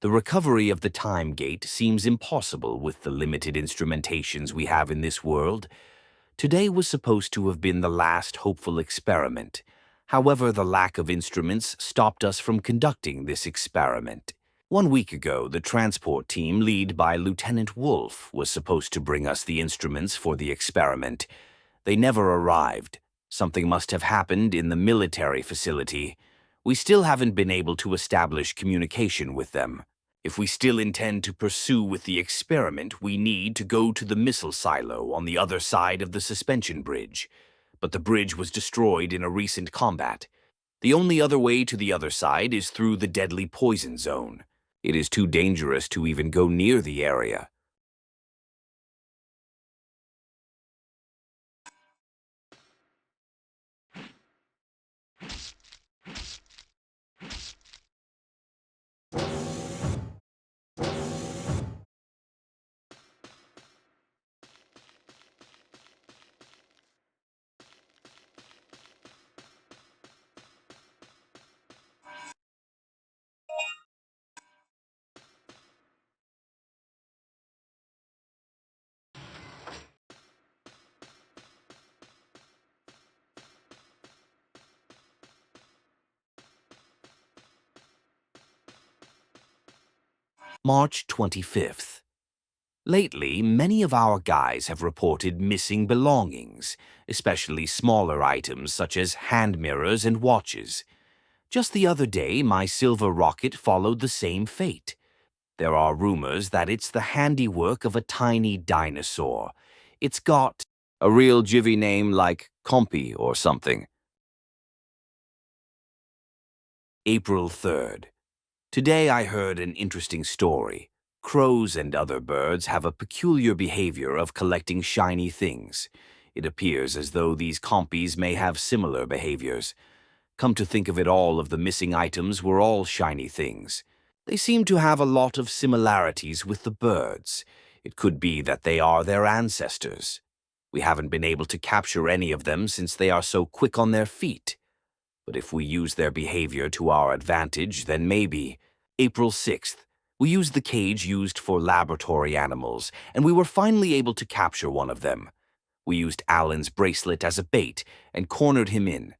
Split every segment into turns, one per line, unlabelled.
The recovery of the time gate seems impossible with the limited instrumentations we have in this world. Today was supposed to have been the last hopeful experiment. However, the lack of instruments stopped us from conducting this experiment. 1 week ago, the transport team, led by Lieutenant Wolf, was supposed to bring us the instruments for the experiment. They never arrived. Something must have happened in the military facility. We still haven't been able to establish communication with them. If we still intend to pursue with the experiment, we need to go to the missile silo on the other side of the suspension bridge. But the bridge was destroyed in a recent combat. The only other way to the other side is through the deadly poison zone. It is too dangerous to even go near the area. March 25th. Lately, many of our guys have reported missing belongings, especially smaller items such as hand mirrors and watches. Just the other day, my silver rocket followed the same fate. There are rumors that it's the handiwork of a tiny dinosaur. It's got a real jivvy name like Compy or something. April 3rd. Today I heard an interesting story. Crows and other birds have a peculiar behavior of collecting shiny things. It appears as though these compies may have similar behaviors. Come to think of it, all of the missing items were all shiny things. They seem to have a lot of similarities with the birds. It could be that they are their ancestors. We haven't been able to capture any of them since they are so quick on their feet. But if we use their behavior to our advantage, then maybe. April 6th. We used the cage used for laboratory animals, and we were finally able to capture one of them. We used Alan's bracelet as a bait and cornered him in.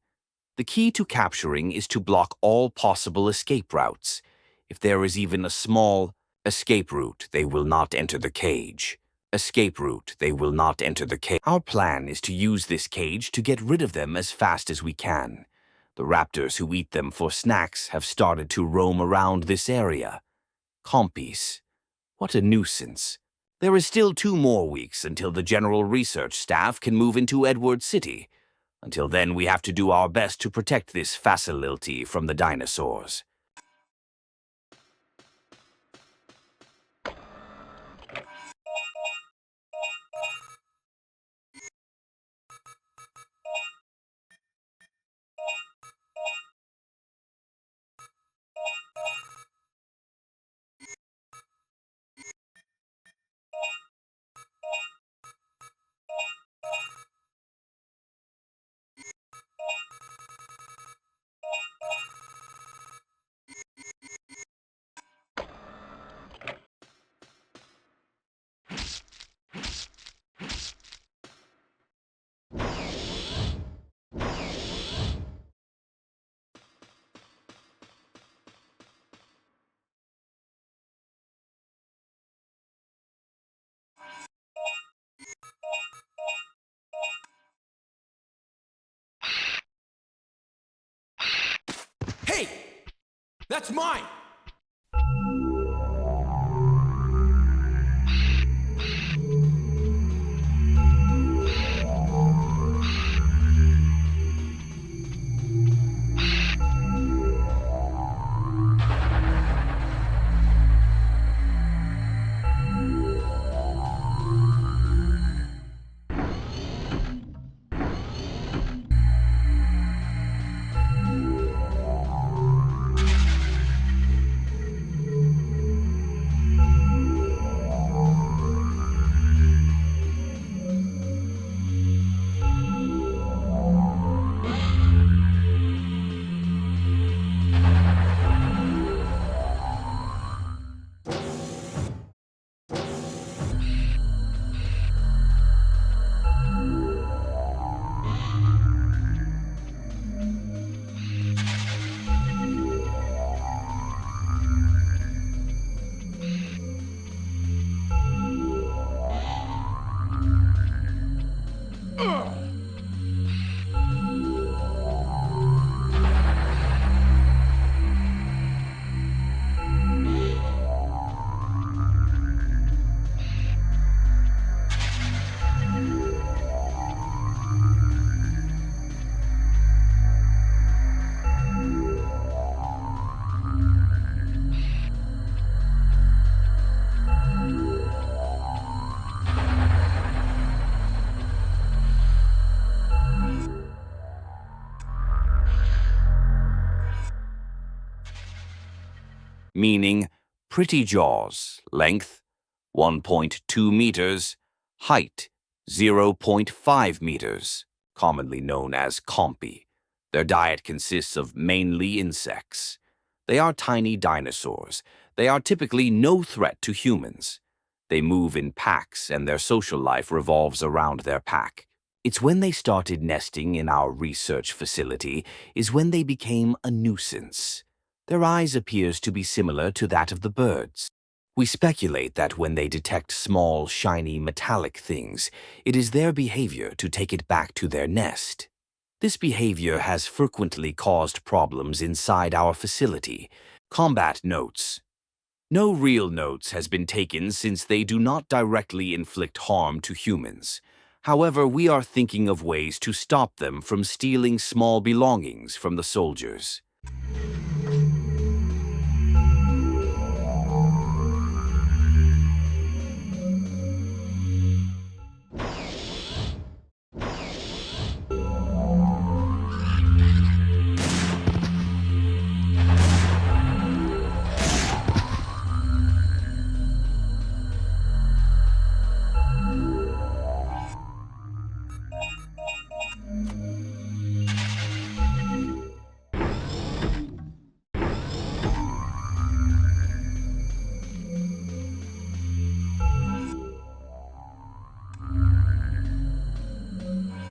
The key to capturing is to block all possible escape routes. If there is even a small escape route, they will not enter the cage. Escape route, they will not enter the cage. Our plan is to use this cage to get rid of them as fast as we can. The raptors who eat them for snacks have started to roam around this area. Compies. What a nuisance. There is still 2 more weeks until the general research staff can move into Edward City. Until then, we have to do our best to protect this facility from the dinosaurs.
Hey! That's mine!
meaning pretty jaws, length 1.2 meters, height 0.5 meters, commonly known as Compy. Their diet consists of mainly insects. They are tiny dinosaurs. They are typically no threat to humans. They move in packs, and their social life revolves around their pack. It's when they started nesting in our research facility is when they became a nuisance. Their eyes appears to be similar to that of the birds. We speculate that when they detect small, shiny, metallic things, it is their behavior to take it back to their nest. This behavior has frequently caused problems inside our facility. Combat notes. No real notes has been taken since they do not directly inflict harm to humans. However, we are thinking of ways to stop them from stealing small belongings from the soldiers.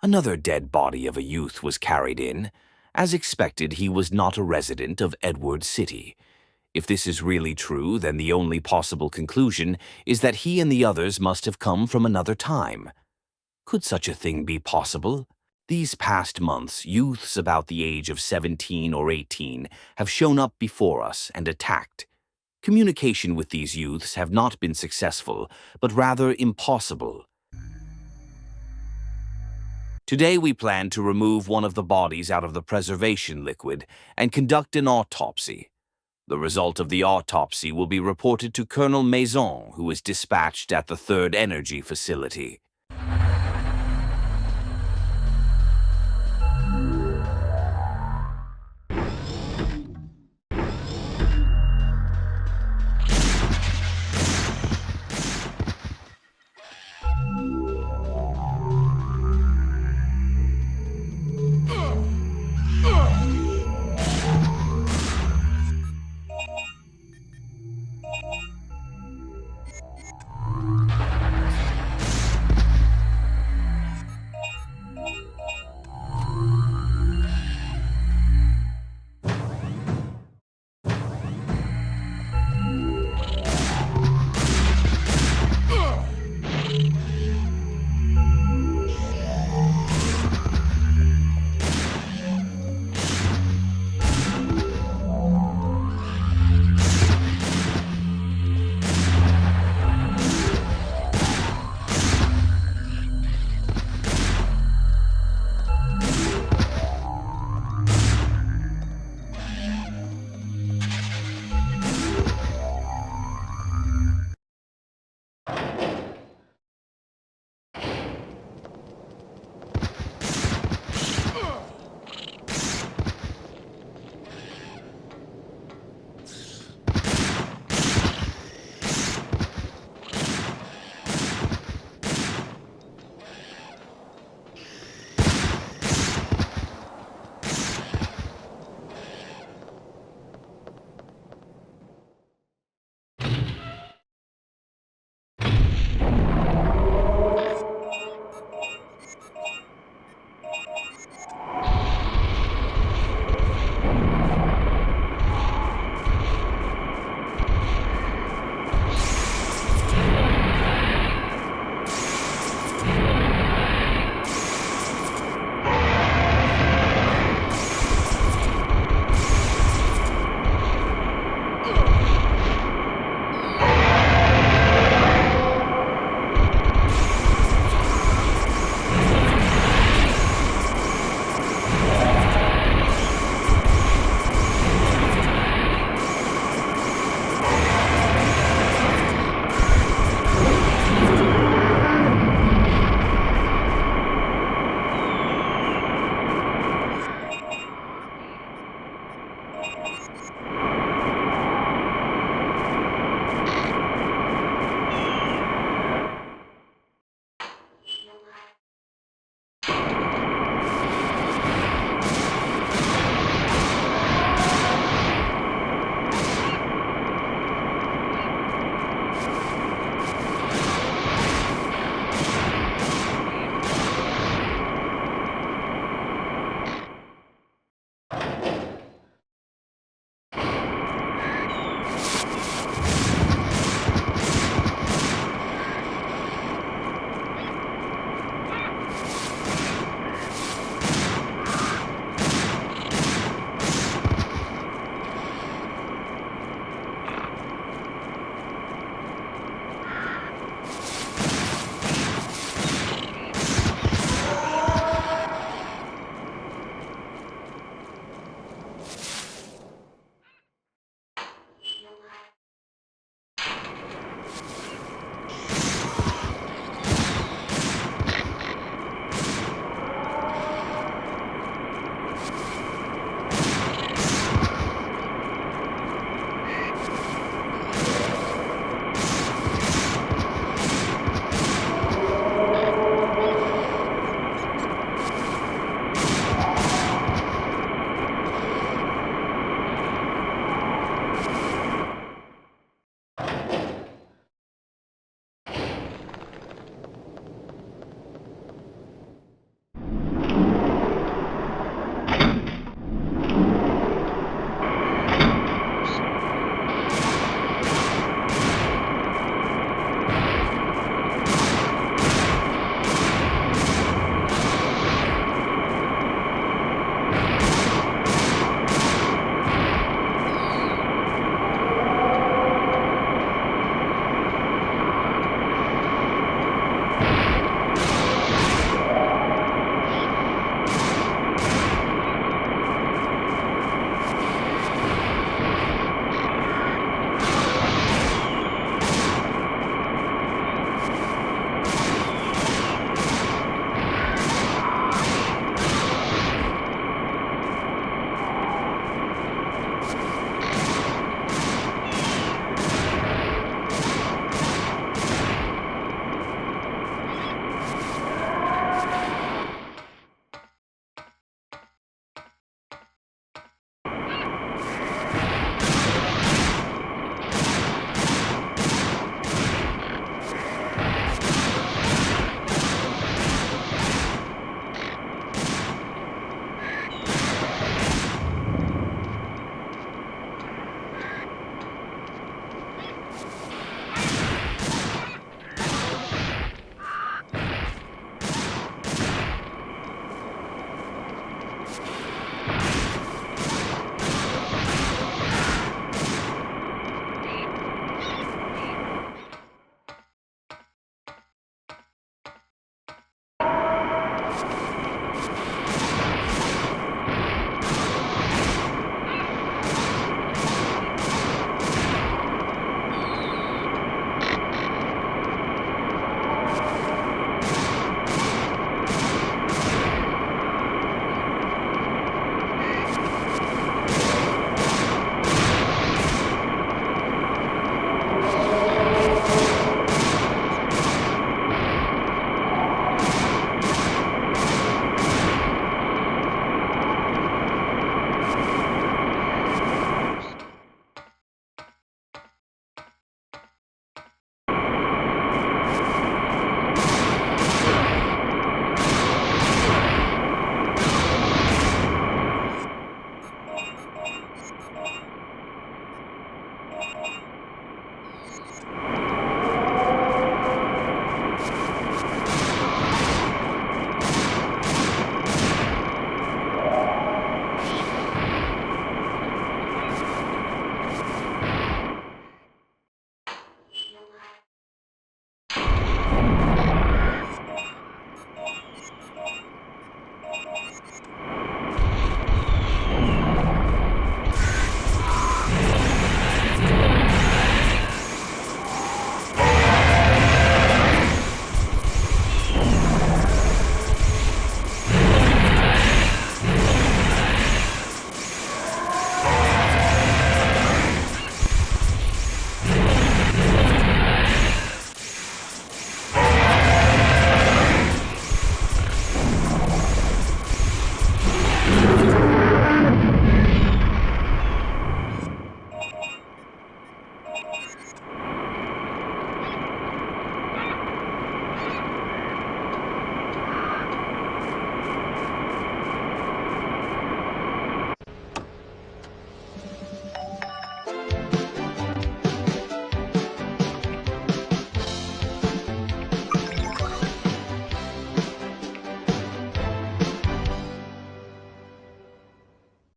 Another dead body of a youth was carried in. As expected, he was not a resident of Edward City. If this is really true, then the only possible conclusion is that he and the others must have come from another time. Could such a thing be possible? These past months, youths about the age of 17 or 18 have shown up before us and attacked. Communication with these youths have not been successful, but rather impossible. Today we plan to remove one of the bodies out of the preservation liquid and conduct an autopsy. The result of the autopsy will be reported to Colonel Maison, who is dispatched at the 3rd Energy Facility.